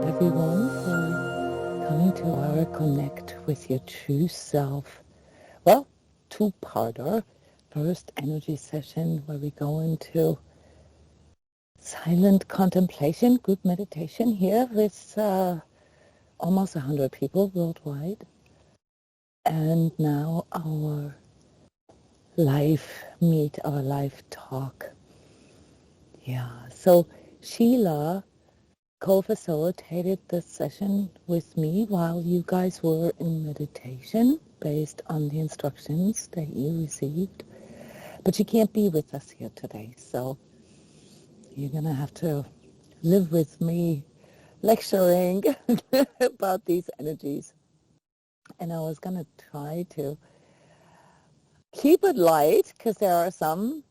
everyone for coming to our Connect with Your True Self. Well, two-parter. First energy session where we go into silent contemplation, group meditation here with almost 100 people worldwide. And now our live meet, our live talk. Yeah, so Sheila co-facilitated this session with me while you guys were in meditation based on the instructions that you received. But she can't be with us here today, so you're going to have to live with me lecturing about these energies. And I was going to try to keep it light because there are some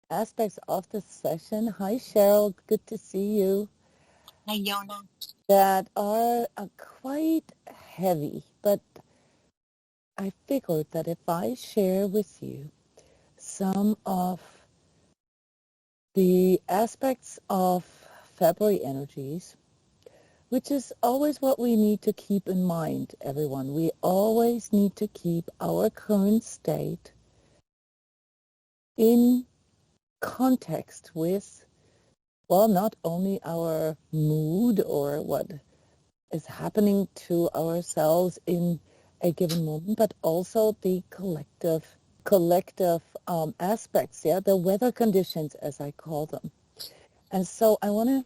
aspects of the session. Hi, Cheryl. Good to see you. Hi, Jona. That are quite heavy, but I figured that if I share with you some of the aspects of February energies, which is always what we need to keep in mind, everyone. We always need to keep our current state in context with, well, not only our mood or what is happening to ourselves in a given moment, but also the collective aspects, the weather conditions, as I call them. And so I want to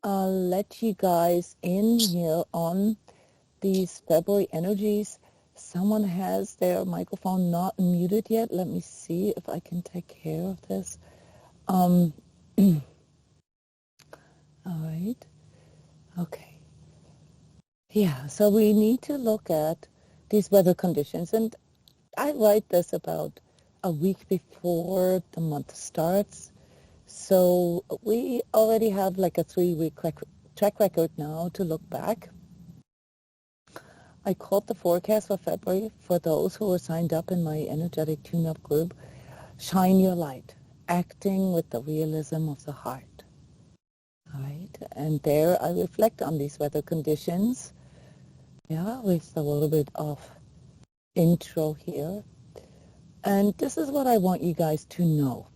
let you guys in here on these February energies. Someone has their microphone not muted yet. Let me see if I can take care of this. All right. Okay. Yeah, so we need to look at these weather conditions. And I write this about a week before the month starts. So we already have like a 3-week track record now to look back. I called the forecast for February for those who were signed up in my energetic tune-up group, Shine Your Light, acting with the realism of the heart. All right, and there I reflect on these weather conditions, with a little bit of intro here. And this is what I want you guys to know,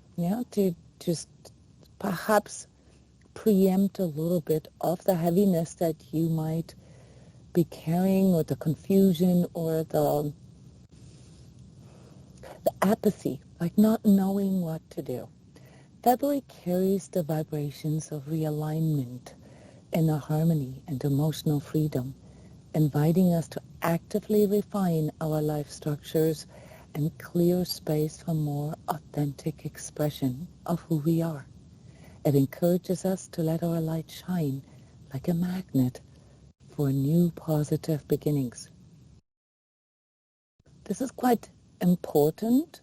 to just perhaps preempt a little bit of the heaviness that you might be carrying, or the confusion, or the apathy, like not knowing what to do. February carries the vibrations of realignment, inner harmony, and emotional freedom, inviting us to actively refine our life structures and clear space for more authentic expression of who we are. It encourages us to let our light shine like a magnet for new positive beginnings. This is quite important.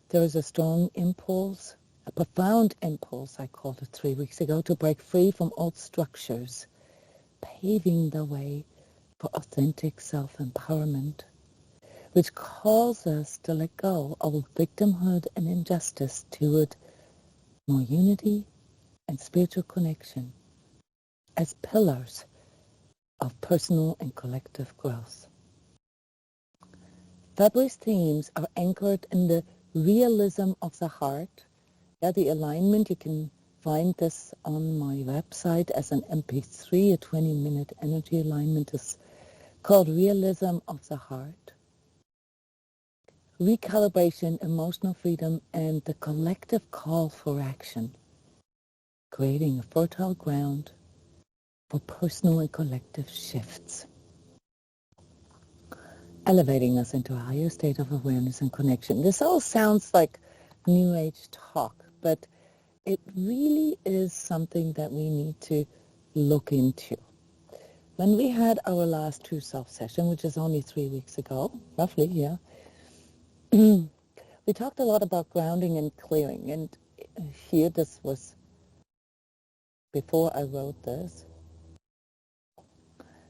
There is a strong impulse, a profound impulse, I called it 3 weeks ago, to break free from old structures, paving the way for authentic self-empowerment, which calls us to let go of victimhood and injustice toward more unity and spiritual connection as pillars of personal and collective growth. February's themes are anchored in the realism of the heart. The alignment, you can find this on my website as an MP3, a 20-minute energy alignment is called Realism of the Heart. Recalibration, emotional freedom, and the collective call for action, creating a fertile ground for personal and collective shifts, elevating us into a higher state of awareness and connection. This all sounds like New Age talk, but it really is something that we need to look into. When we had our last True Self session, which is only 3 weeks ago, roughly, we talked a lot about grounding and clearing. And here, this was before I wrote this.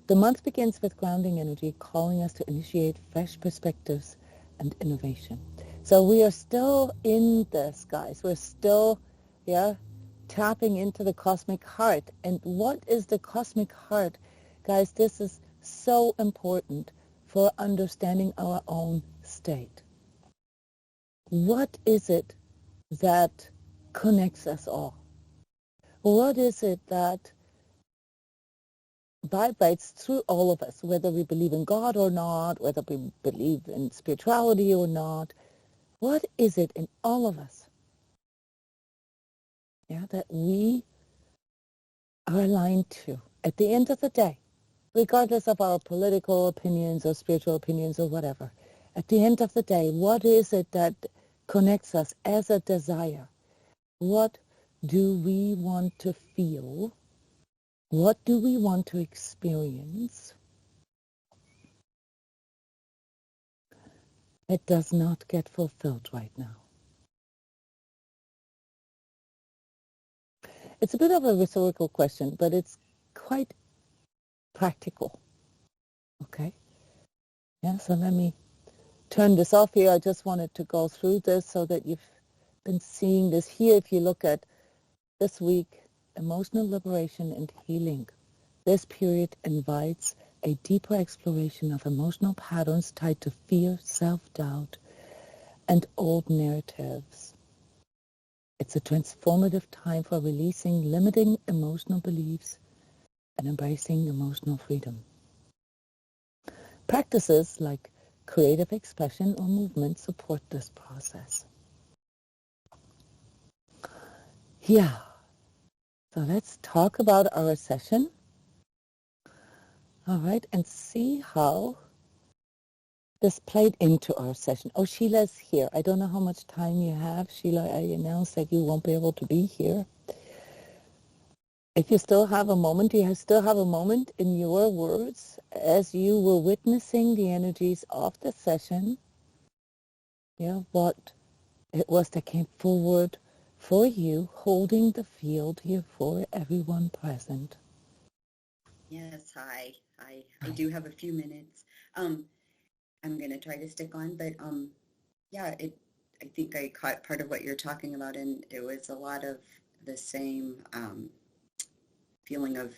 The month begins with grounding energy, calling us to initiate fresh perspectives and innovation. So we are still in this, guys. We're still, tapping into the cosmic heart. And what is the cosmic heart? Guys, this is so important for understanding our own state. What is it that connects us all? What is it that vibrates through all of us, whether we believe in God or not, whether we believe in spirituality or not? What is it in all of us, that we are aligned to at the end of the day, regardless of our political opinions or spiritual opinions or whatever? At the end of the day, what is it that connects us as a desire? What do we want to feel? What do we want to experience? It does not get fulfilled right now. It's a bit of a rhetorical question, but it's quite practical. Okay? Yeah, so let me turn this off here. I just wanted to go through this so that you've been seeing this here. If you look at this week, emotional liberation and healing. This period invites a deeper exploration of emotional patterns tied to fear, self-doubt, and old narratives. It's a transformative time for releasing limiting emotional beliefs and embracing emotional freedom. Practices like creative expression or movement support this process. Yeah, so let's talk about our session. All right, and see how this played into our session. Oh, Sheila's here. I don't know how much time you have. Sheila, I announced that you won't be able to be here. If you still have a moment, do you still have a moment in your words as you were witnessing the energies of the session? What it was that came forward for you, holding the field here for everyone present. Yes, hi. I do have a few minutes. I'm going to try to stick on, but yeah, I think I caught part of what you're talking about, and it was a lot of the same feeling of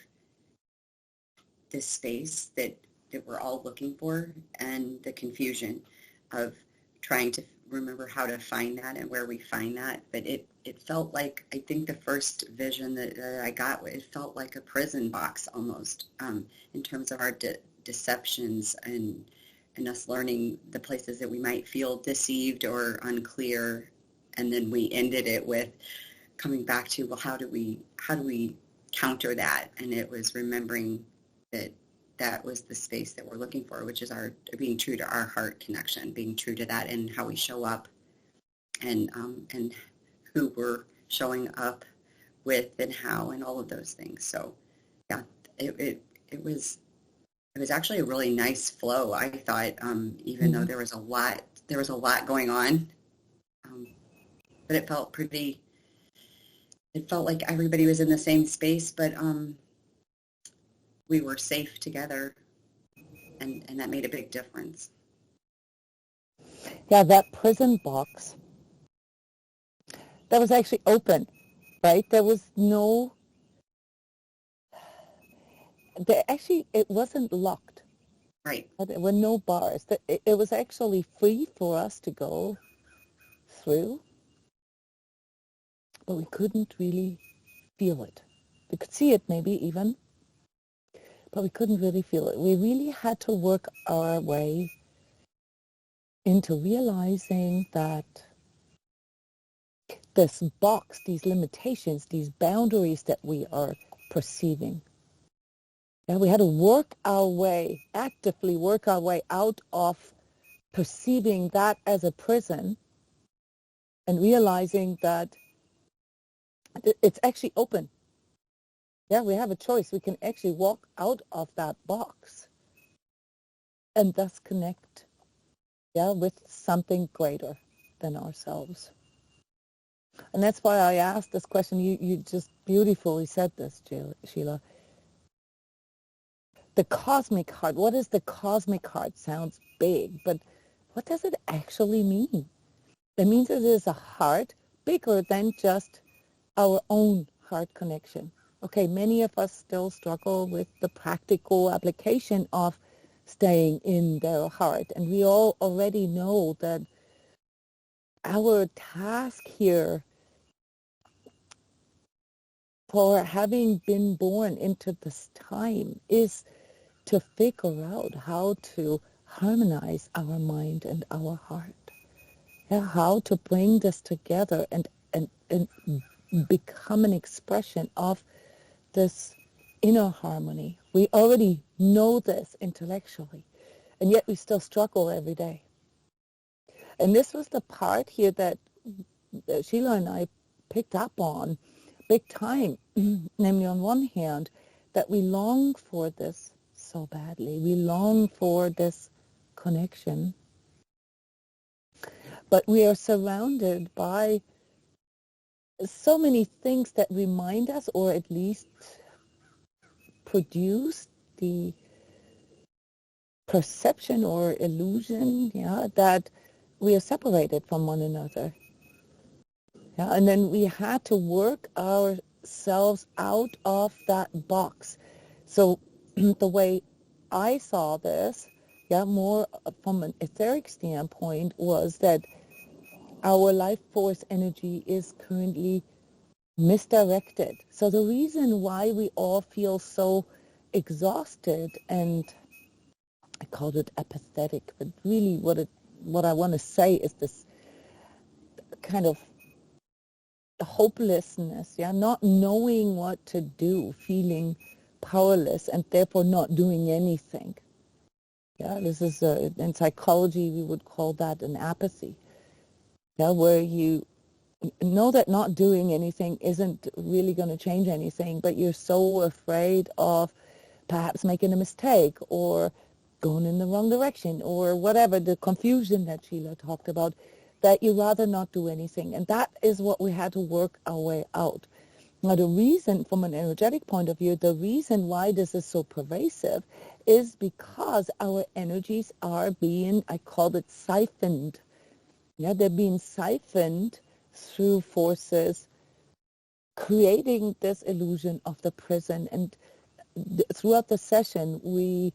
this space that we're all looking for, and the confusion of trying to remember how to find that and where we find that. But it felt like, I think the first vision that I got, it felt like a prison box almost, in terms of our deceptions and us learning the places that we might feel deceived or unclear. And then we ended it with coming back to, well, how do we counter that? And it was remembering that was the space that we're looking for, which is our being true to our heart connection, being true to that, and how we show up, and who we're showing up with, and how, and all of those things. So yeah, it was actually a really nice flow, I thought, even though there was a lot going on, but it felt like everybody was in the same space, but we were safe together, and that made a big difference. Yeah, that prison box, that was actually open, right? There was no, it wasn't locked. Right. There were no bars. It was actually free for us to go through, but we couldn't really feel it. We could see it maybe even, but we couldn't really feel it. We really had to work our way into realizing that this box, these limitations, these boundaries that we are perceiving, we had to actively work our way out of perceiving that as a prison, and realizing that it's actually open. Yeah, we have a choice. We can actually walk out of that box and thus connect, with something greater than ourselves. And that's why I asked this question. You just beautifully said this, Sheila. The cosmic heart. What is the cosmic heart? Sounds big, but what does it actually mean? It means it is a heart bigger than just our own heart connection. Okay, many of us still struggle with the practical application of staying in their heart. And we all already know that our task here for having been born into this time is to figure out how to harmonize our mind and our heart. Yeah, how to bring this together and become an expression of this inner harmony. We already know this intellectually, and yet we still struggle every day. And this was the part here that Sheila and I picked up on big time. Namely, on one hand, that we long for this so badly. We long for this connection. But we are surrounded by so many things that remind us, or at least produce the perception or illusion, that we are separated from one another. Yeah, and then we had to work ourselves out of that box. So the way I saw this, more from an etheric standpoint, was that our life force energy is currently misdirected. So the reason why we all feel so exhausted, and I called it apathetic, but really what I want to say is this kind of hopelessness, not knowing what to do, feeling powerless, and therefore not doing anything. This is in psychology we would call that an apathy. Where you know that not doing anything isn't really going to change anything, but you're so afraid of perhaps making a mistake or going in the wrong direction or whatever, the confusion that Sheila talked about, that you rather not do anything. And that is what we had to work our way out. Now, the reason, from an energetic point of view, the reason why this is so pervasive is because our energies are being, I called it siphoned. They're being siphoned through forces, creating this illusion of the prison. And throughout the session, we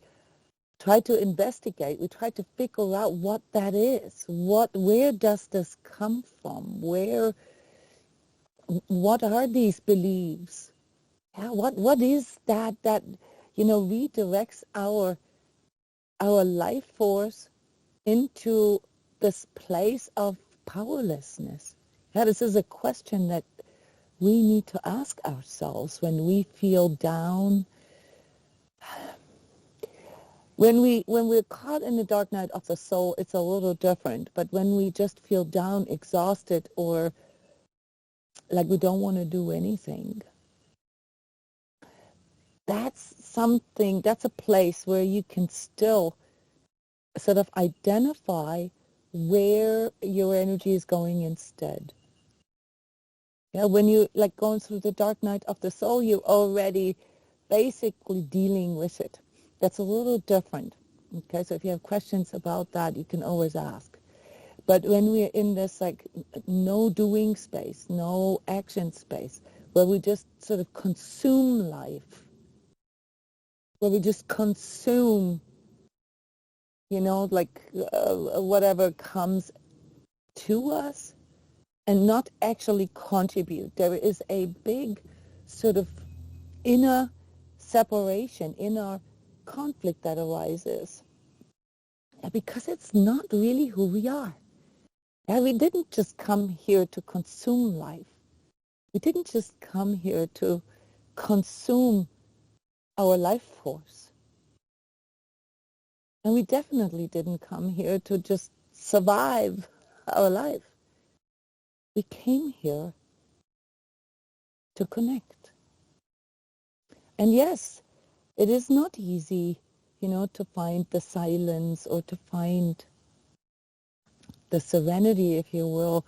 try to investigate, we try to figure out what that is. Where does this come from? What are these beliefs? What is that redirects our life force into this place of powerlessness? This is a question that we need to ask ourselves when we feel down. When we're caught in the dark night of the soul, it's a little different. But when we just feel down, exhausted, or like we don't want to do anything, that's a place where you can still sort of identify where your energy is going instead. When you going through the dark night of the soul, you're already basically dealing with it. That's a little different. Okay, so if you have questions about that, you can always ask. But when we're in this no doing space, no action space, where we just sort of consume life, where we just consume, whatever comes to us, and not actually contribute. There is a big sort of inner separation, inner conflict that arises, because it's not really who we are. We didn't just come here to consume life. We didn't just come here to consume our life force. And we definitely didn't come here to just survive our life. We came here to connect. And yes, it is not easy, to find the silence or to find the serenity, if you will,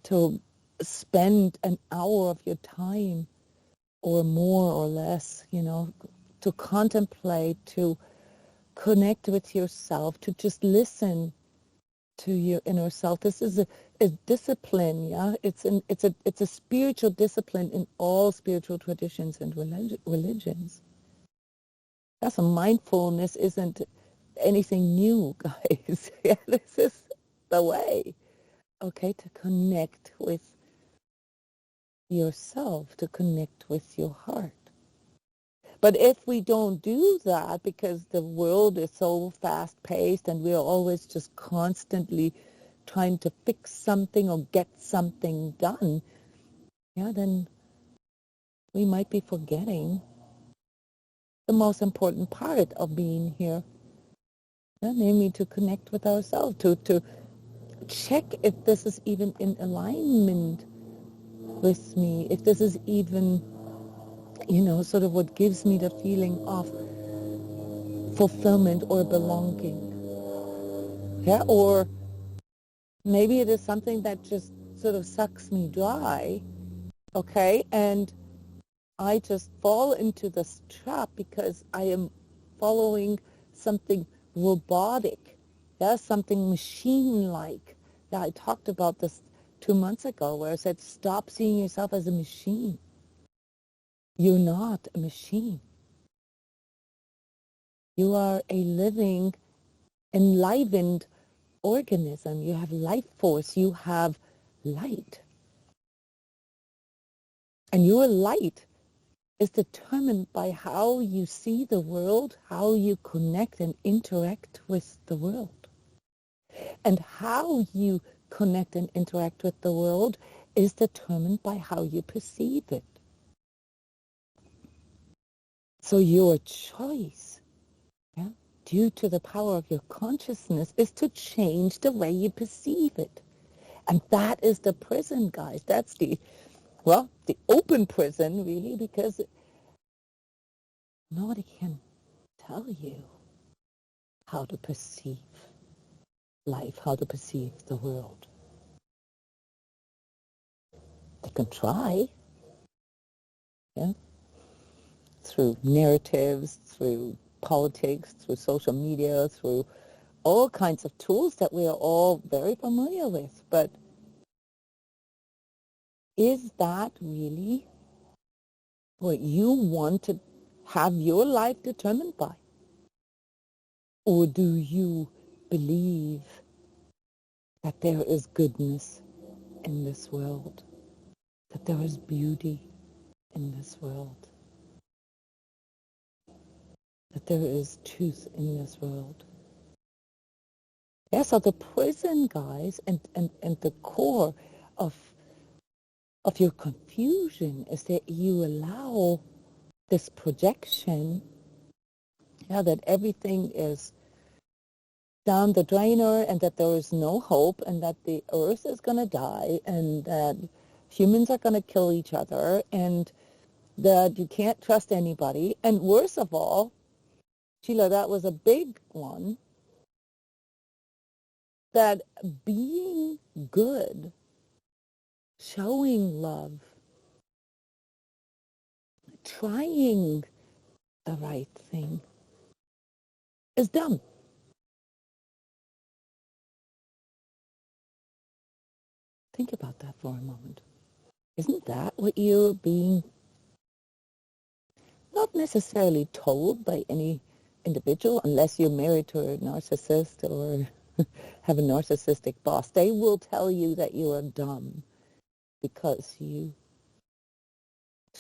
to spend an hour of your time or more or less, to contemplate, to connect with yourself, to just listen to your inner self. This is a discipline, yeah. It's a spiritual discipline in all spiritual traditions and religions. That's a mindfulness isn't anything new, guys. Yeah, this is the way. Okay, to connect with yourself, to connect with your heart. But if we don't do that, because the world is so fast-paced and we're always just constantly trying to fix something or get something done, yeah, then we might be forgetting the most important part of being here, yeah, namely to connect with ourselves, to check if this is even in alignment with me, if this is even, sort of what gives me the feeling of fulfillment or belonging. Yeah, or maybe it is something that just sort of sucks me dry, okay, and I just fall into this trap because I am following something robotic, yeah, something machine-like. Yeah, I talked about this 2 months ago where I said, stop seeing yourself as a machine. You're not a machine. You are a living, enlivened organism. You have life force. You have light. And your light is determined by how you see the world, how you connect and interact with the world. And how you connect and interact with the world is determined by how you perceive it. So your choice, yeah, due to the power of your consciousness, is to change the way you perceive it. And that is the prison, guys. That's the open prison, really, because nobody can tell you how to perceive life, how to perceive the world. They can try, yeah, through narratives, through politics, through social media, through all kinds of tools that we are all very familiar with. But is that really what you want to have your life determined by? Or do you believe that there is goodness in this world, that there is beauty in this world, that there is truth in this world? Yeah, so the prison, guys, and the core of your confusion is that you allow this projection, yeah, that everything is down the drainer and that there is no hope and that the earth is going to die and that humans are going to kill each other and that you can't trust anybody. And worst of all, Sheila, that was a big one, that being good, showing love, trying the right thing is dumb. Think about that for a moment. Isn't that what you're being not necessarily told by any individual, unless you're married to a narcissist or have a narcissistic boss? They will tell you that you are dumb because you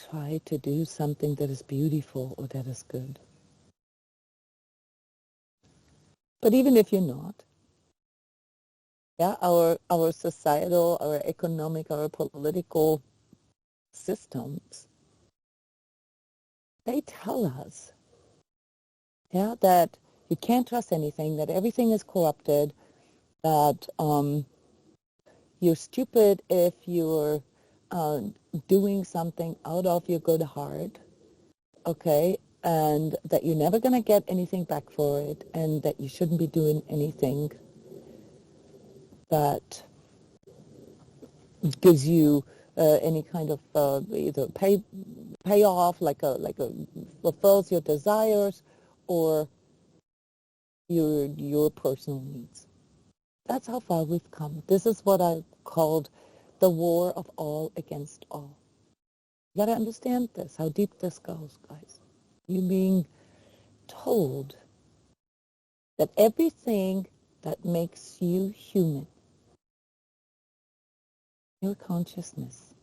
try to do something that is beautiful or that is good. But even if you're not, yeah, our societal, our economic, our political systems, they tell us, yeah, that you can't trust anything, that everything is corrupted, that you're stupid if you're doing something out of your good heart, okay, and that you're never going to get anything back for it, and that you shouldn't be doing anything that gives you any kind of either payoff, like a fulfills your desires, or your personal needs. That's how far we've come. This is what I called the war of all against all. You got to understand this, how deep this goes, guys. You being told that everything that makes you human, your consciousness,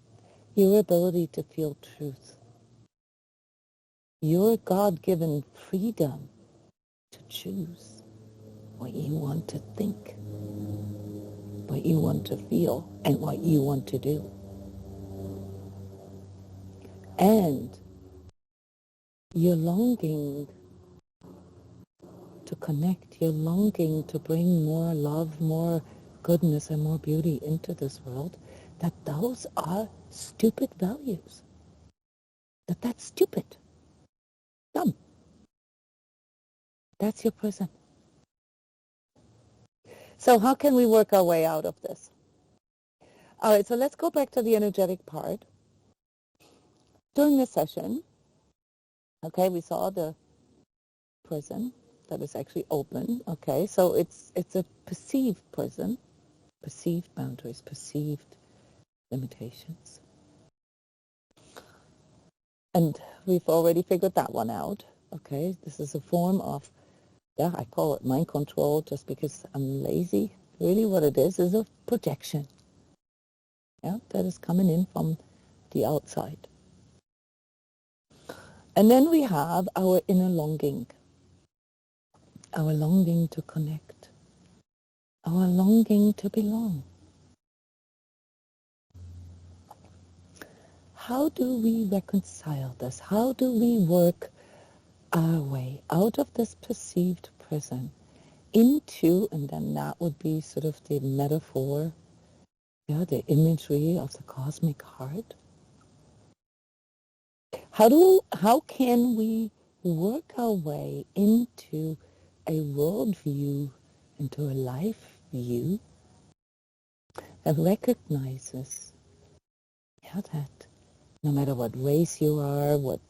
your ability to feel truth, your God-given freedom to choose what you want to think, what you want to feel, and what you want to do. And you're longing to connect, you're longing to bring more love, more goodness, and more beauty into this world, that those are stupid values. That's stupid. Dumb. That's your prison. So how can we work our way out of this? All right, so let's go back to the energetic part. During this session, okay, we saw the prison that is actually open, okay? So it's a perceived prison, perceived boundaries, perceived limitations. And we've already figured that one out, okay? This is a form of, yeah, I call it mind control just because I'm lazy. Really what it is a projection, yeah, that is coming in from the outside. And then we have our inner longing, our longing to connect, our longing to belong. How do we reconcile this? How do we work our way out of this perceived prison into, and then that would be sort of the metaphor, yeah, the imagery of the cosmic heart? How can we work our way into a worldview, into a life view that recognizes, yeah, that no matter what race you are, what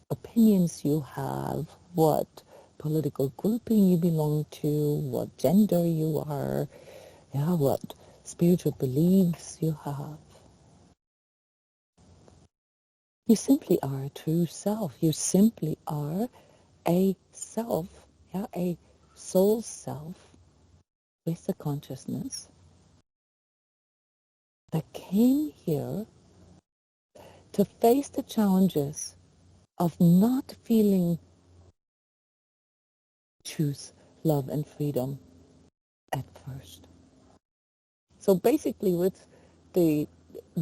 opinions you have, what political grouping you belong to, what gender you are, yeah, what spiritual beliefs you have, you simply are a true self. You simply are a self, yeah, a soul self with a consciousness that came here to face the challenges of not feeling truth, love, and freedom at first. So basically with the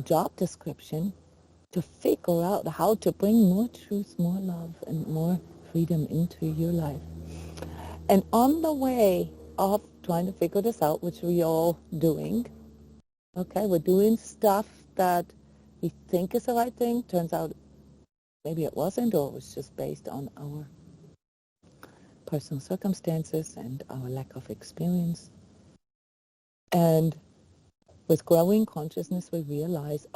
job description, to figure out how to bring more truth, more love, and more freedom into your life. And on the way of trying to figure this out, which we're all doing, okay, we're doing stuff that we think is the right thing. Turns out maybe it wasn't, or it was just based on our personal circumstances and our lack of experience. And with growing consciousness, we realize,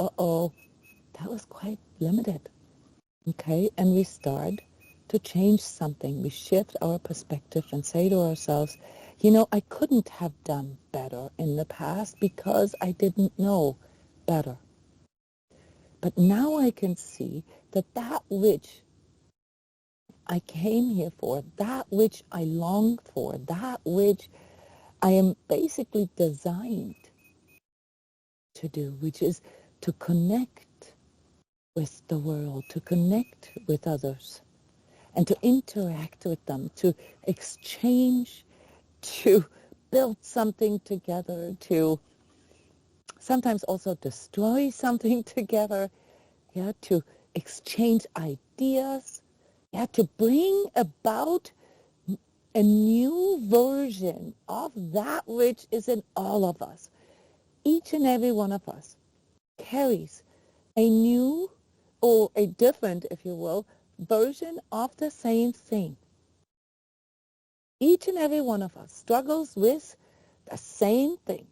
that was quite limited. Okay, and we start to change something. We shift our perspective and say to ourselves, I couldn't have done better in the past because I didn't know better. But now I can see that which I came here for, that which I longed for, that which I am basically designed to do, which is to connect with the world, to connect with others, and to interact with them, to exchange, to build something together, to sometimes also destroy something together, yeah, to exchange ideas, yeah, to bring about a new version of that which is in all of us. Each and every one of us carries a new or a different, if you will, version of the same thing. Each and every one of us struggles with the same thing.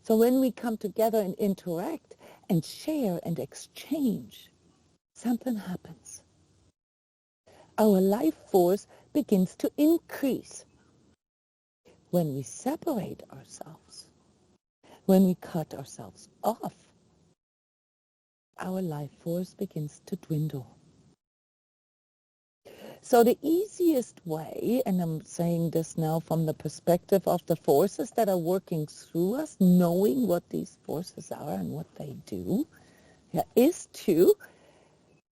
So when we come together and interact and share and exchange, something happens. Our life force begins to increase. when we separate ourselves, when we cut ourselves off, our life force begins to dwindle. So the easiest way, and I'm saying this now from the perspective of the forces that are working through us, knowing what these forces are and what they do, is to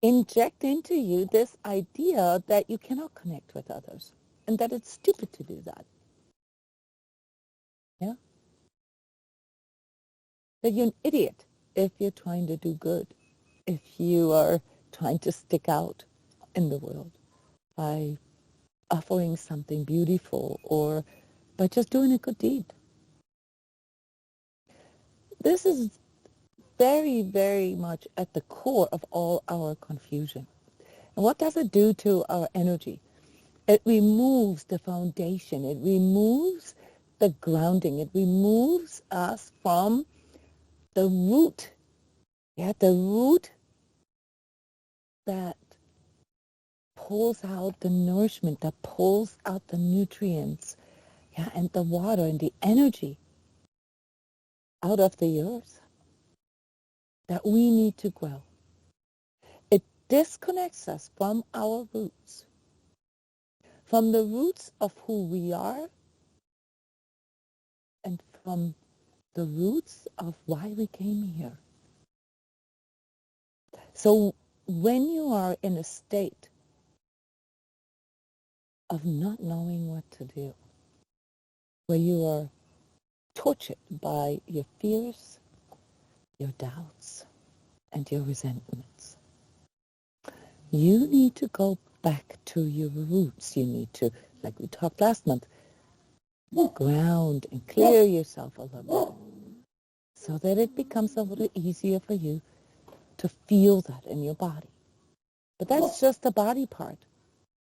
inject into you this idea that you cannot connect with others and that it's stupid to do that. Yeah? That you're an idiot if you're trying to do good, if you are trying to stick out in the world by offering something beautiful or by just doing a good deed. This is very, very much at the core of all our confusion. And what does it do to our energy? It removes the foundation. It removes the grounding. It removes us from the root. The root that pulls out the nourishment, that pulls out the nutrients, and the water and the energy out of the earth that we need to grow. It disconnects us from our roots, from the roots of who we are and from the roots of why we came here. So when you are in a state of not knowing what to do, where you are tortured by your fears, your doubts, and your resentments, you need to go back to your roots. You need to, like we talked last month, ground and clear yourself a little bit so that it becomes a little easier for you to feel that in your body. But that's just the body part.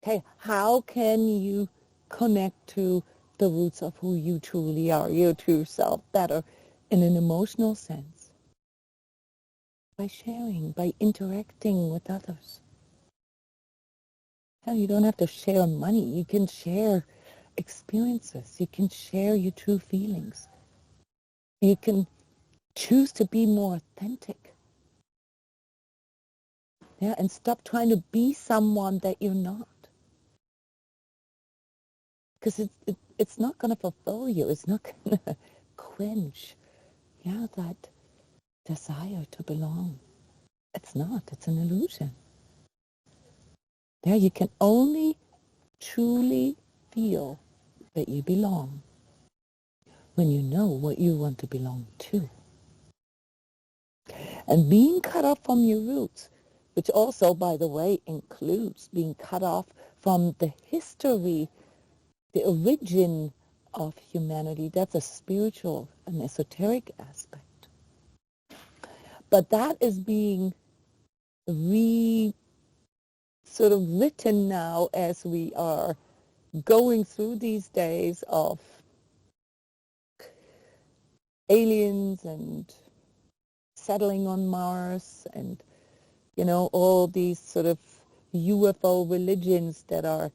Okay, how can you connect to the roots of who you truly are, your true self, better in an emotional sense? By sharing, by interacting with others. Hell, you don't have to share money. You can share experiences. You can share your true feelings. You can choose to be more authentic. And stop trying to be someone that you're not. Because it's not going to fulfill you. It's not going to quench, that desire to belong. It's not. It's an illusion. You can only truly feel that you belong when you know what you want to belong to. And being cut off from your roots, which also, by the way, includes being cut off from the history, the origin of humanity, that's a spiritual and esoteric aspect. But that is being sort of written now as we are going through these days of aliens and settling on Mars and, all these sort of UFO religions that are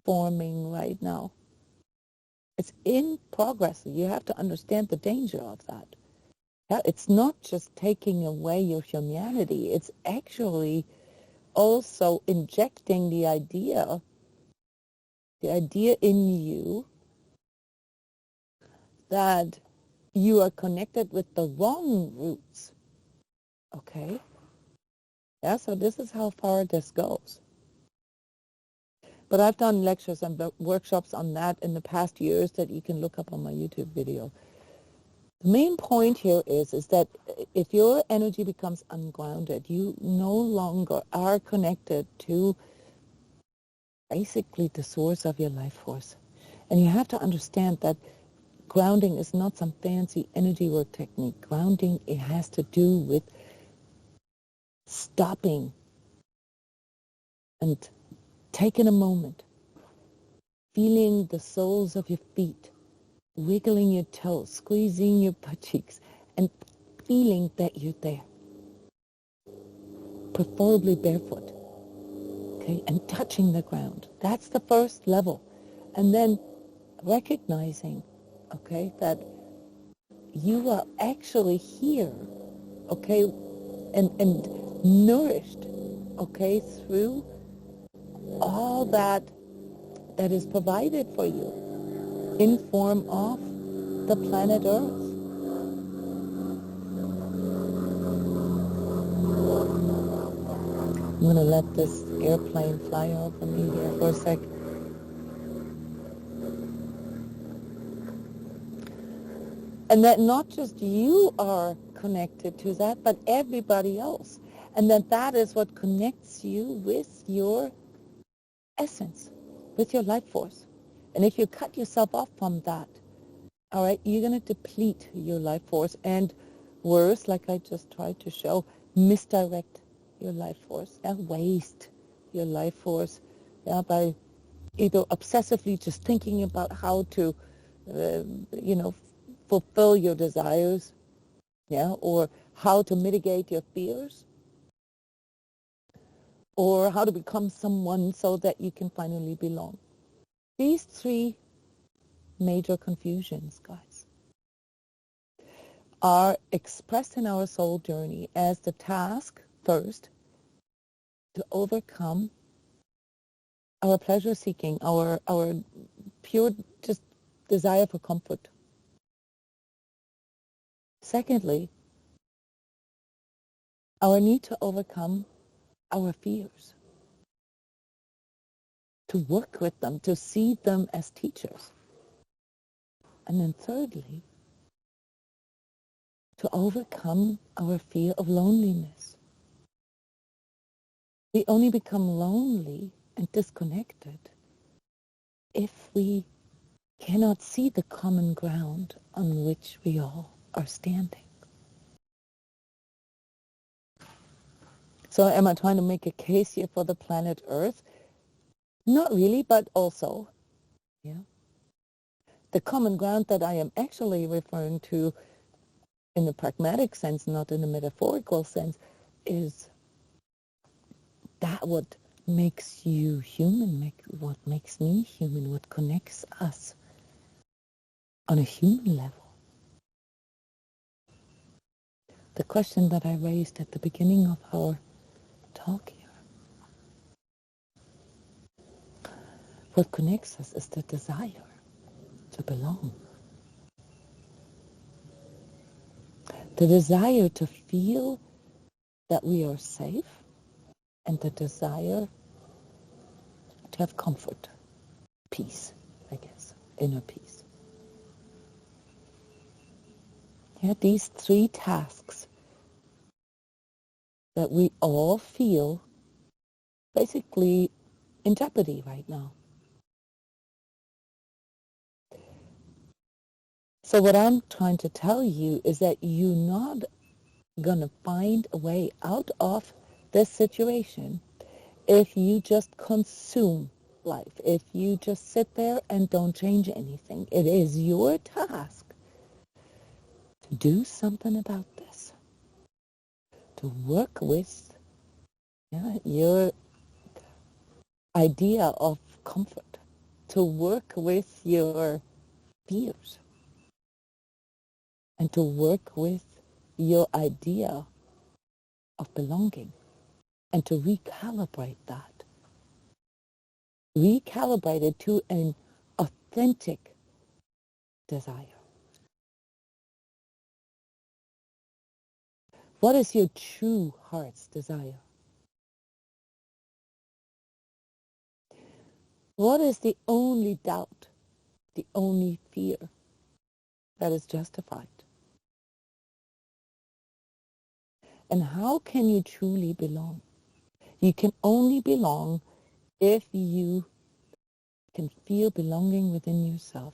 forming right now. It's in progress. You have to understand the danger of that. It's not just taking away your humanity. It's actually also injecting the idea in you that you are connected with the wrong roots. Okay? So this is how far this goes. But I've done lectures and workshops on that in the past years that you can look up on my YouTube video. The main point here is that if your energy becomes ungrounded, you no longer are connected to basically the source of your life force. And you have to understand that grounding is not some fancy energy work technique. Grounding, it has to do with stopping and taking a moment, feeling the soles of your feet, wiggling your toes, squeezing your butt cheeks, and feeling that you're there. Preferably barefoot, okay, and touching the ground. That's the first level. And then recognizing, okay, that you are actually here, okay, and nourished, okay, through all that is provided for you in form of the planet Earth. I'm going to let this airplane fly over me here for a sec. And that not just you are connected to that, but everybody else. And that is what connects you with your essence, with your life force. And if you cut yourself off from that, all right, you're going to deplete your life force and worse, like I just tried to show, misdirect your life force, waste your life force, by either obsessively just thinking about how to, fulfill your desires, or how to mitigate your fears, or how to become someone so that you can finally belong. These three major confusions, guys, are expressed in our soul journey as the task, first, to overcome our pleasure seeking, our pure just desire for comfort. Secondly, our need to overcome our fears, to work with them, to see them as teachers. And then thirdly, to overcome our fear of loneliness. We only become lonely and disconnected if we cannot see the common ground on which we all are standing. So am I trying to make a case here for the planet Earth? Not really, but also, the common ground that I am actually referring to in the pragmatic sense, not in the metaphorical sense, is that what makes you human, what makes me human, what connects us on a human level. The question that I raised at the beginning of our talk here. What connects us is the desire to belong. The desire to feel that we are safe, and the desire to have comfort, peace, I guess, inner peace. These three tasks that we all feel basically in jeopardy right now. So what I'm trying to tell you is that you're not going to find a way out of this situation if you just consume life, if you just sit there and don't change anything. It is your task to do something about this, to work with your idea of comfort, to work with your fears, and to work with your idea of belonging, and to recalibrate that. Recalibrate it to an authentic desire. What is your true heart's desire? What is the only doubt, the only fear that is justified? And how can you truly belong? You can only belong if you can feel belonging within yourself.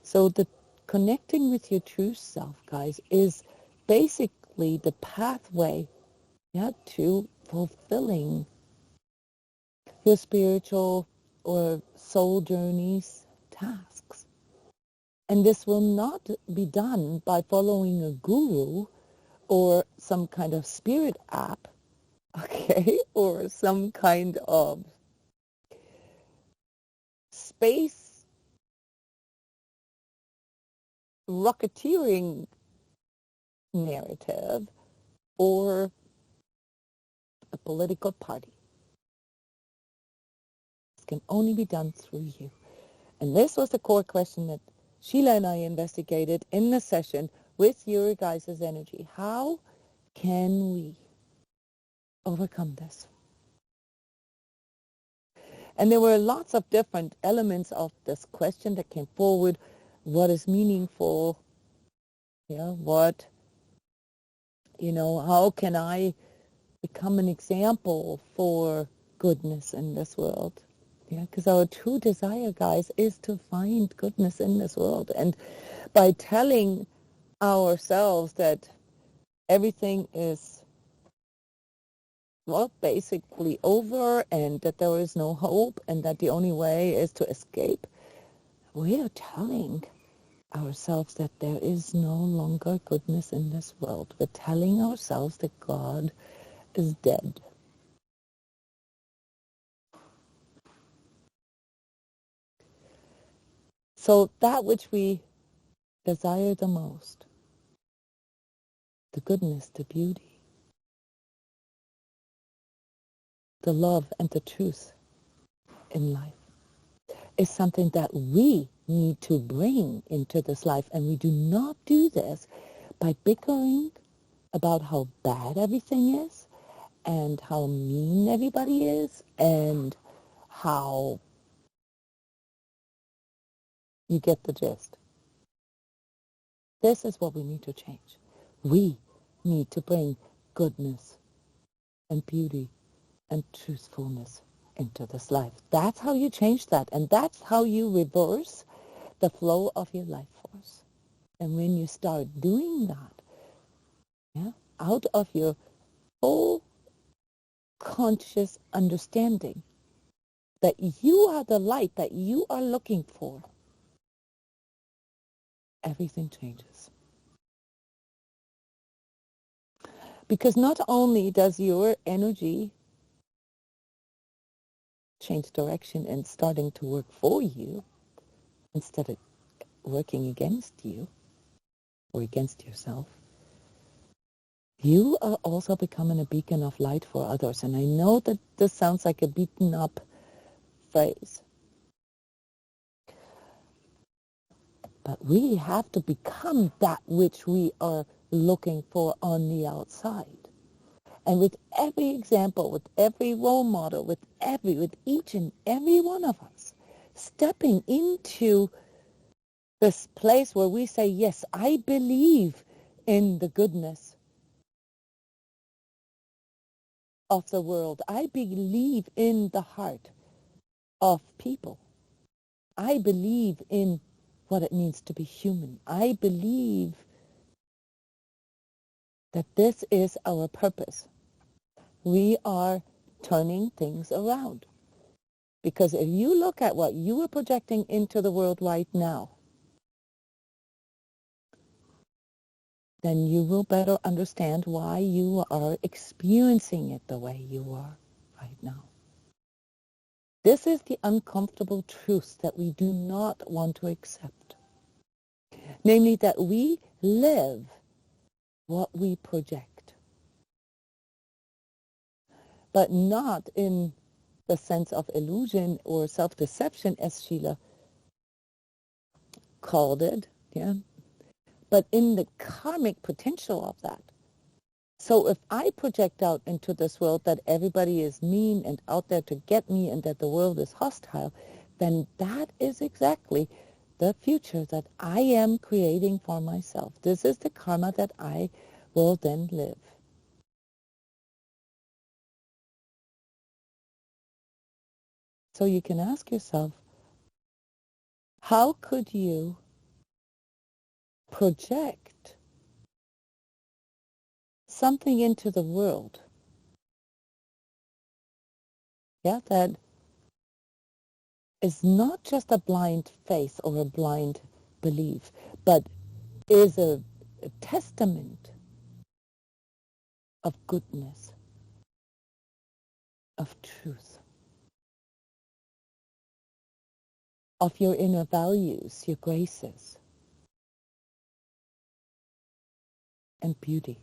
So the connecting with your true self, guys, is basically the pathway to fulfilling your spiritual or soul journeys tasks. And this will not be done by following a guru or some kind of spirit app, okay, or some kind of space rocketeering narrative or a political party. This can only be done through you. And this was the core question that Sheila and I investigated in the session with your guys' energy. How can we overcome this? And there were lots of different elements of this question that came forward. What is meaningful? What, how can I become an example for goodness in this world? Because our true desire, guys, is to find goodness in this world. And by telling ourselves that everything is, well, basically over and that there is no hope and that the only way is to escape, we are telling ourselves that there is no longer goodness in this world. We're telling ourselves that God is dead. So that which we desire the most, the goodness, the beauty, the love and the truth in life, is something that we need to bring into this life. And we do not do this by bickering about how bad everything is and how mean everybody is and how, you get the gist. This is what we need to change. We need to bring goodness and beauty and truthfulness into this life. That's how you change that. And that's how you reverse the flow of your life force. And when you start doing that, out of your full conscious understanding that you are the light that you are looking for, everything changes. Because not only does your energy change direction and starting to work for you instead of working against you or against yourself, you are also becoming a beacon of light for others. And I know that this sounds like a beaten up phrase, but we have to become that which we are looking for on the outside. And with every example, with every role model, with each and every one of us, stepping into this place where we say, yes, I believe in the goodness of the world. I believe in the heart of people. I believe in what it means to be human. I believe that this is our purpose. We are turning things around. Because if you look at what you are projecting into the world right now, then you will better understand why you are experiencing it the way you are right now. This is the uncomfortable truth that we do not want to accept. Namely, that we live what we project. But not in the sense of illusion or self-deception, as Sheila called it, but in the karmic potential of that. So if I project out into this world that everybody is mean and out there to get me and that the world is hostile, then that is exactly the future that I am creating for myself. This is the karma that I will then live. So you can ask yourself, how could you project something into the world, that is not just a blind faith or a blind belief, but is a testament of goodness, of truth, of your inner values, your graces, and beauty.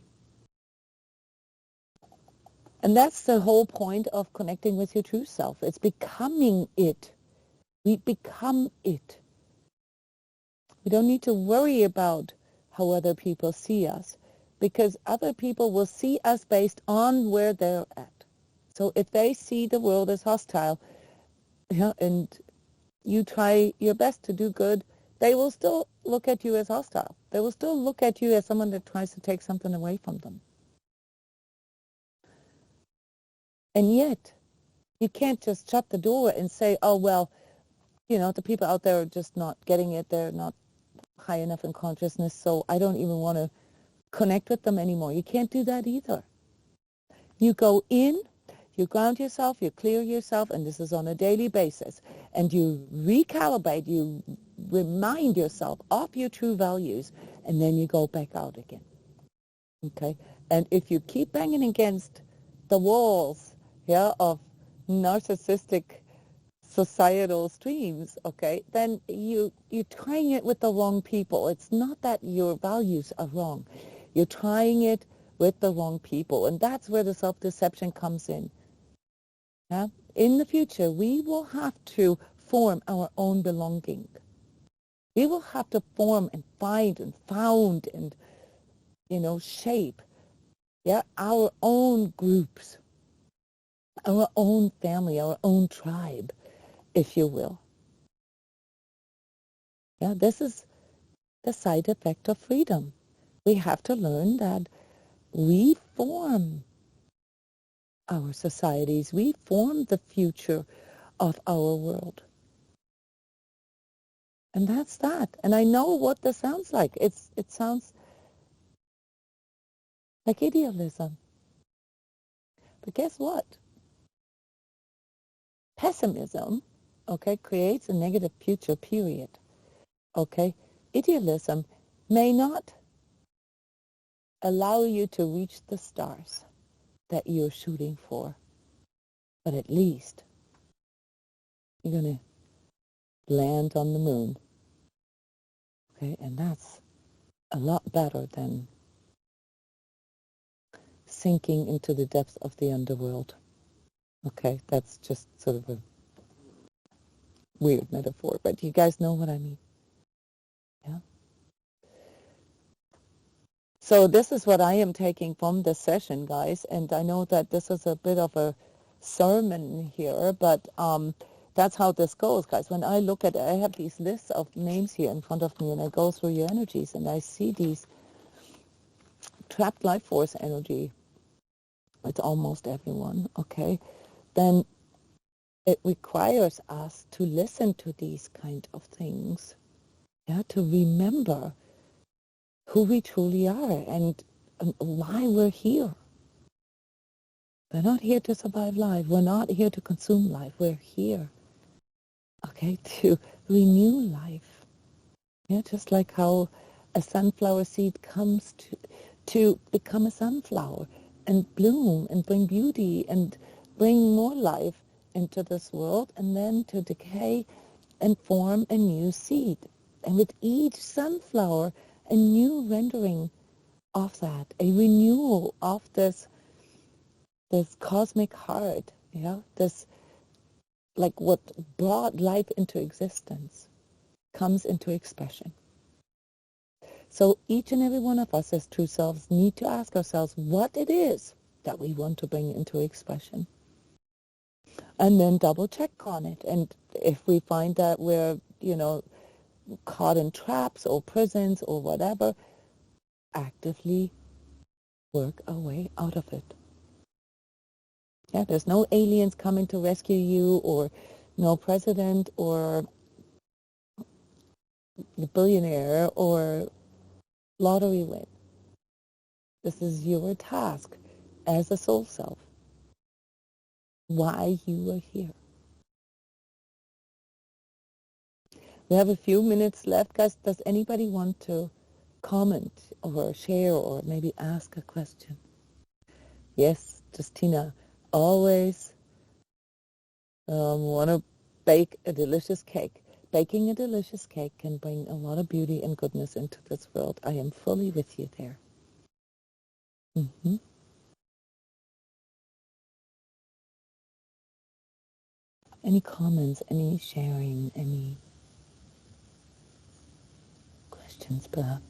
And that's the whole point of connecting with your true self. It's becoming it. We become it. We don't need to worry about how other people see us, because other people will see us based on where they're at. So if they see the world as hostile, and you try your best to do good, they will still look at you as hostile. They will still look at you as someone that tries to take something away from them. And yet, you can't just shut the door and say, oh, well, the people out there are just not getting it. They're not high enough in consciousness, so I don't even want to connect with them anymore. You can't do that either. You go in, you ground yourself, you clear yourself, and this is on a daily basis, and you recalibrate, you remind yourself of your true values, and then you go back out again. Okay? And if you keep banging against the walls, of narcissistic societal streams, okay, then you're trying it with the wrong people. It's not that your values are wrong. You're trying it with the wrong people, and that's where the self-deception comes in. Yeah? In the future, we will have to form our own belonging. We will have to form and find and found and, shape, our own groups, our own family, our own tribe, if you will. Yeah, this is the side effect of freedom. We have to learn that we form our societies. We form the future of our world. And that's that. And I know what this sounds like. It sounds like idealism. But guess what? Pessimism, okay, creates a negative future, period. Okay? Idealism may not allow you to reach the stars that you're shooting for, but at least you're going to land on the moon. Okay? And that's a lot better than sinking into the depths of the underworld. Okay? That's just sort of a weird metaphor, but you guys know what I mean. Yeah? So this is what I am taking from this session, guys, and I know that this is a bit of a sermon here, but that's how this goes, guys. When I look at it, I have these lists of names here in front of me, and I go through your energies, and I see these trapped life force energy. It's almost everyone, okay? Then it requires us to listen to these kind of things, to remember who we truly are and why we're here. We're not here to survive life. We're not here to consume life. We're here, okay, to renew life. Yeah, just like how a sunflower seed comes to become a sunflower and bloom and bring beauty and bring more life into this world, and then to decay and form a new seed. And with each sunflower, a new rendering of that, a renewal of this cosmic heart, this, like what brought life into existence, comes into expression. So each and every one of us as true selves need to ask ourselves what it is that we want to bring into expression. And then double check on it. And if we find that we're, caught in traps or prisons or whatever, actively work our way out of it. Yeah, there's no aliens coming to rescue you, or no president or the billionaire or lottery win. This is your task as a soul self. Why you are here. We have a few minutes left, guys. Does anybody want to comment or share or maybe ask a question? Yes, Justina, always want to bake a delicious cake. Baking a delicious cake can bring a lot of beauty and goodness into this world. I am fully with you there. Mm-hmm. Any comments, any sharing, any questions perhaps?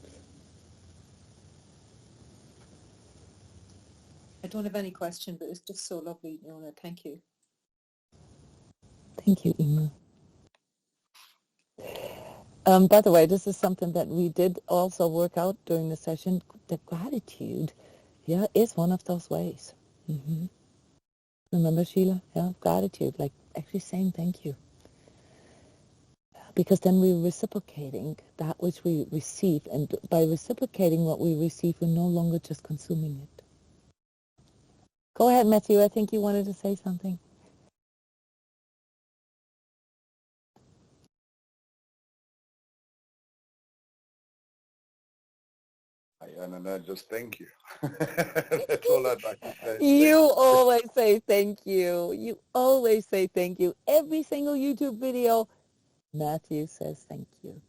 I don't have any question, but it's just so lovely, Jona. Thank you. Thank you, Ima. By the way, this is something that we did also work out during the session. The gratitude, yeah, is one of those ways. Mm-hmm. Remember, Sheila? Yeah, gratitude, like actually saying thank you. Because then we're reciprocating that which we receive. And by reciprocating what we receive, we're no longer just consuming it. Go ahead, Matthew. I think you wanted to say something. No, just thank you. That's all I'd like to say. You always say thank you. You always say thank you. Every single YouTube video, Matthew says thank you.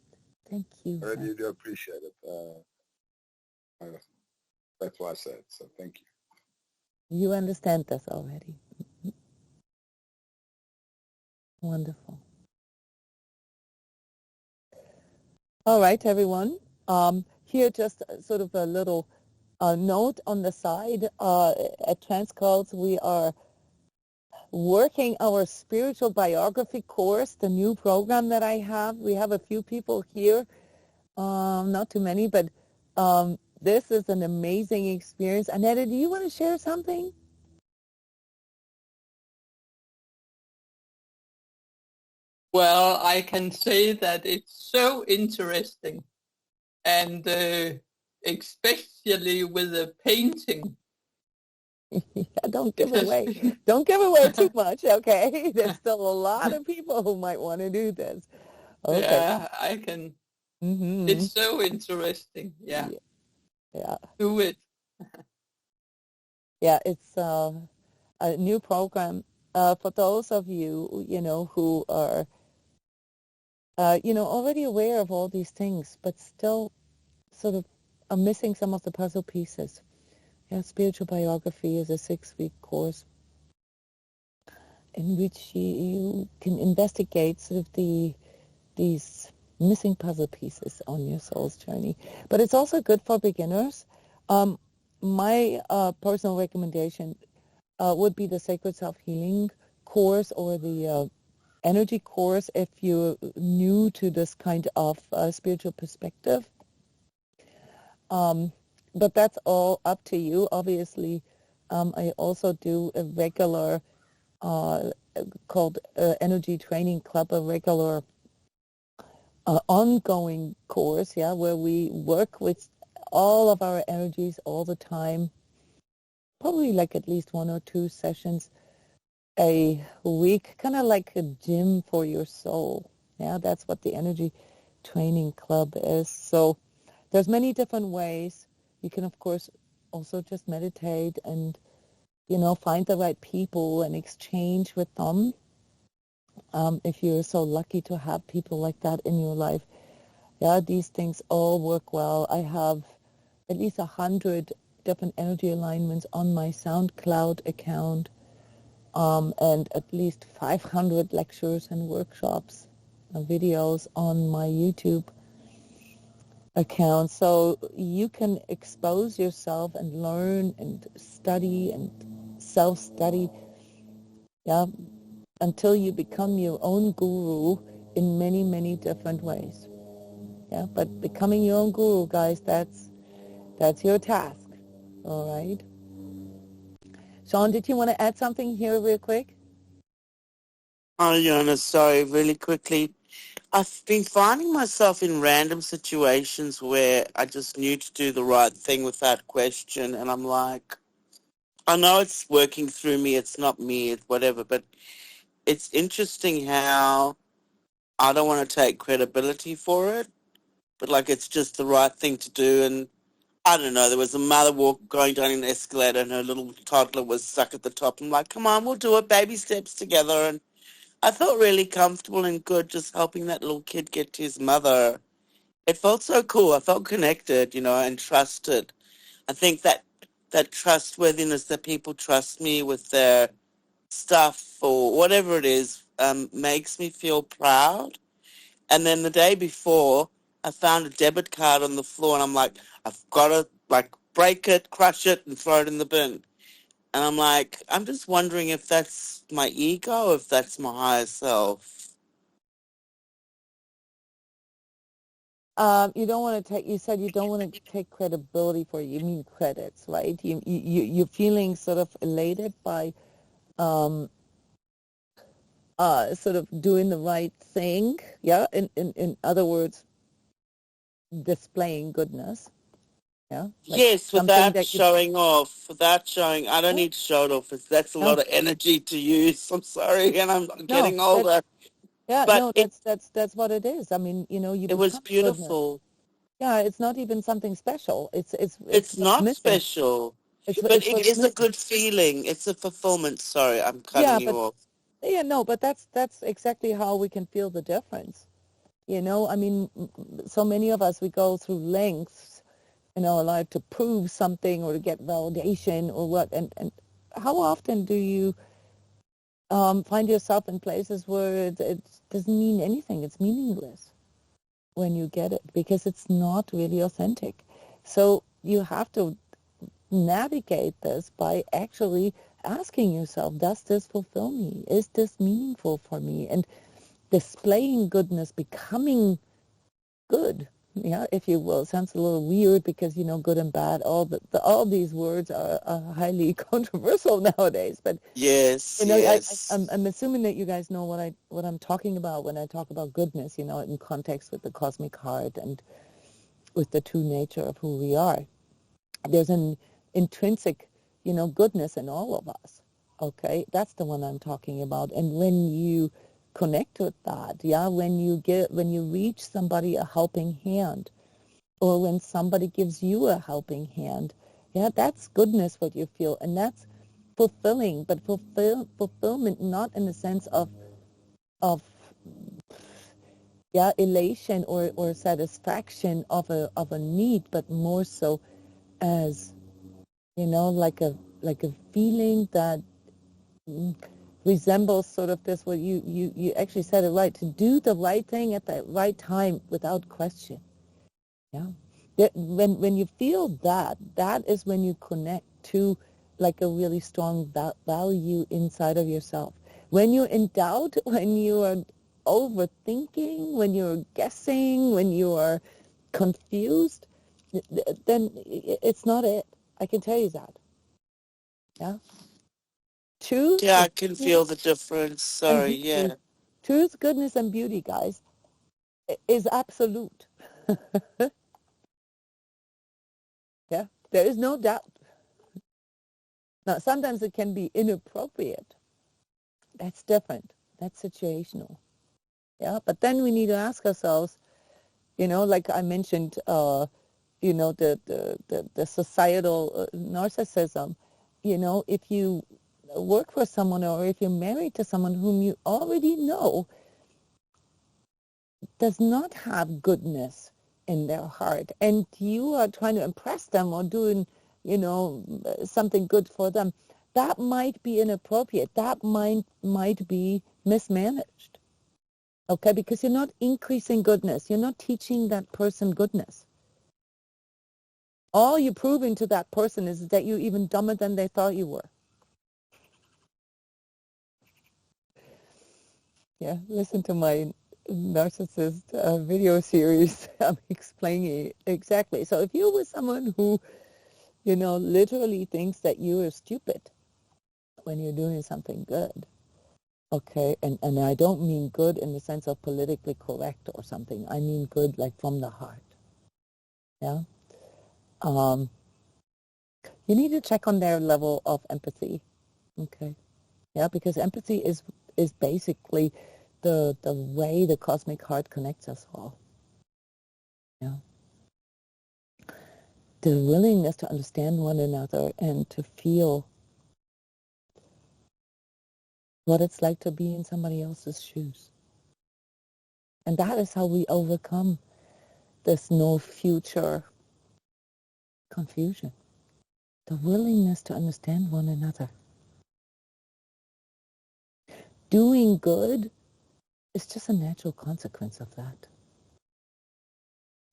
Thank you. I really do appreciate it. That's why I said it, so thank you. You understand this already. Wonderful. All right, everyone. Here, just sort of a little note on the side. At transCODES, we are working our spiritual biography course, the new program that I have. We have a few people here, not too many, but this is an amazing experience. Annette, do you want to share something? Well, I can say that it's so interesting, and especially with the painting. Yeah, don't give away too much, okay? There's still a lot of people who might want to do this. Okay. Yeah, I can. Mm-hmm. It's so interesting. Yeah. Yeah. Do it. Yeah, it's a new program for those of you, who are, already aware of all these things, but still sort of are missing some of the puzzle pieces. Yeah, spiritual biography is a 6-week course in which you can investigate sort of these missing puzzle pieces on your soul's journey. But it's also good for beginners. My personal recommendation would be the Sacred Self-Healing course or the energy course if you're new to this kind of spiritual perspective. But that's all up to you. Obviously, I also do a regular called Energy Training Club, a regular ongoing course, yeah, where we work with all of our energies all the time, probably like at least 1 or 2 sessions a week, kind of like a gym for your soul. Yeah, that's what the Energy Training Club is. So there's many different ways. You can, of course, also just meditate and, find the right people and exchange with them. If you're so lucky to have people like that in your life. Yeah, these things all work well. I have at least 100 different energy alignments on my SoundCloud account, and at least 500 lectures and workshops and videos on my YouTube account. So you can expose yourself and learn and study and self-study, yeah, until you become your own guru in many, many different ways. Yeah, but becoming your own guru, guys, that's your task. All right. Sean, did you want to add something here real quick? Hi, Jona. Sorry, really quickly. I've been finding myself in random situations where I just need to do the right thing without question, and I'm like, I know it's working through me, it's not me, it's whatever, but it's interesting how I don't want to take credibility for it, but like it's just the right thing to do. And I don't know, there was a mother going down an escalator and her little toddler was stuck at the top. I'm like, come on, we'll do it, baby steps together. And I felt really comfortable and good just helping that little kid get to his mother. It felt so cool. I felt connected, and trusted. I think that that trustworthiness, that people trust me with their stuff or whatever it is, makes me feel proud. And then the day before, I found a debit card on the floor, and I'm like, I've got to like break it, crush it, and throw it in the bin. And I'm like, I'm just wondering if that's my ego, if that's my higher self. You don't want to take. You said you don't want to take credibility for it. You mean credits, right? You're feeling sort of elated by sort of doing the right thing. Yeah. In other words, displaying goodness. Yeah. Like Yes, something without that you. showing off, without showing. I don't No, need to show it off. That's a lot no, of energy to use. I'm sorry, and I'm no. getting older. Yeah, But no. That's what it is. I mean, you it was become goodness. beautiful. Yeah, it's not even something special. It's It's what's not missing. special, It's but it's it what's is a missing. good feeling. It's a fulfillment. Sorry, I'm cutting Yeah, you but off. yeah, no, but that's exactly how we can feel the difference. I mean, so many of us, we go through lengths in our life to prove something or to get validation or what. And how often do you find yourself in places where it doesn't mean anything? It's meaningless when you get it because it's not really authentic. So you have to navigate this by actually asking yourself, does this fulfill me? Is this meaningful for me? And displaying goodness, becoming good, yeah, if you will. Sounds a little weird because, good and bad, all these words are highly controversial nowadays. But, Yes, I'm assuming that you guys know what I'm talking about when I talk about goodness, in context with the cosmic heart and with the true nature of who we are. There's an intrinsic, goodness in all of us. Okay, that's the one I'm talking about. And when you connect with that, yeah, when you reach somebody a helping hand, or when somebody gives you a helping hand, yeah, that's goodness what you feel, and that's fulfilling. But fulfillment not in the sense of yeah, elation or satisfaction of a need, but more so as like a feeling that resembles sort of this, what you actually said it right, to do the right thing at the right time without question. Yeah. When you feel that is when you connect to like a really strong value inside of yourself. When you're in doubt, when you are overthinking, when you're guessing, when you are confused, then it's not it. I can tell you that. Yeah. Truth, yeah, I can feel the goodness, difference. and Sorry, beauty. yeah. Truth, goodness, and beauty, guys, is absolute. Yeah. There is no doubt. Now, sometimes it can be inappropriate. That's different. That's situational. Yeah. But then we need to ask ourselves, like I mentioned, the societal narcissism. If you work for someone or if you're married to someone whom you already know does not have goodness in their heart, and you are trying to impress them or doing, something good for them, that might be inappropriate. That might be mismanaged. Okay, because you're not increasing goodness. You're not teaching that person goodness. All you're proving to that person is that you're even dumber than they thought you were. Yeah, listen to my narcissist video series. I'm explaining exactly. So if you're with someone who, literally thinks that you are stupid when you're doing something good, okay, and I don't mean good in the sense of politically correct or something. I mean good like from the heart. Yeah. Um, you need to check on their level of empathy. Okay. Yeah, because empathy is basically the way the cosmic heart connects us all. Yeah. The willingness to understand one another and to feel what it's like to be in somebody else's shoes. And that is how we overcome this no future confusion. the willingness to understand one another. Doing good is just a natural consequence of that.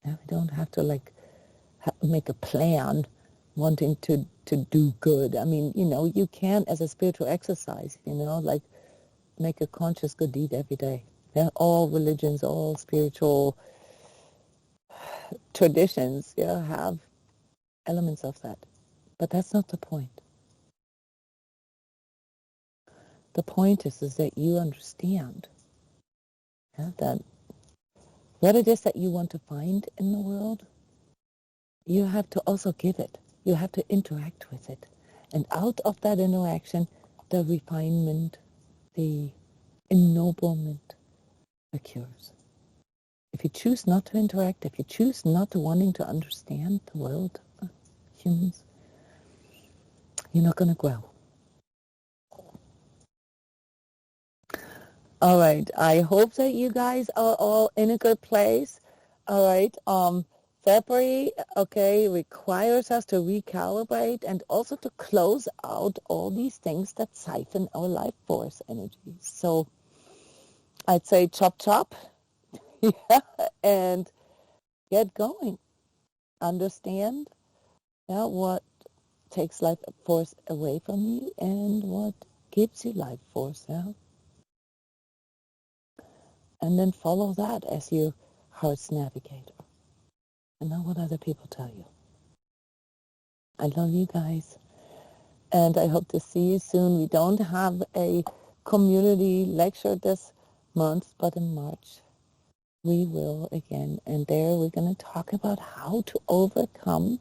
Yeah, we don't have to like make a plan wanting to do good. I mean, you know, you can as a spiritual exercise, you know, like make a conscious good deed every day. Yeah, all religions, all spiritual traditions, yeah, have elements of that. But that's not the point. The point is that you understand, yeah, that what it is that you want to find in the world, you have to also give it. You have to interact with it. And out of that interaction, the refinement, the ennoblement occurs. If you choose not to interact, if you choose not to wanting to understand the world, humans, you're not going to grow. All right. I hope that you guys are all in a good place. All right. February, okay, requires us to recalibrate and also to close out all these things that siphon our life force energy. So I'd say chop, chop, yeah, and get going. Understand, yeah, what takes life force away from you and what gives you life force, yeah. And then follow that as your heart's navigator. And not what other people tell you. I love you guys. And I hope to see you soon. We don't have a community lecture this month, but in March we will again. And there we're going to talk about how to overcome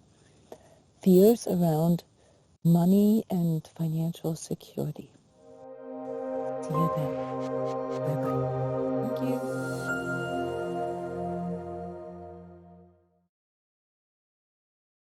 fears around money and financial security. See you then. Bye-bye.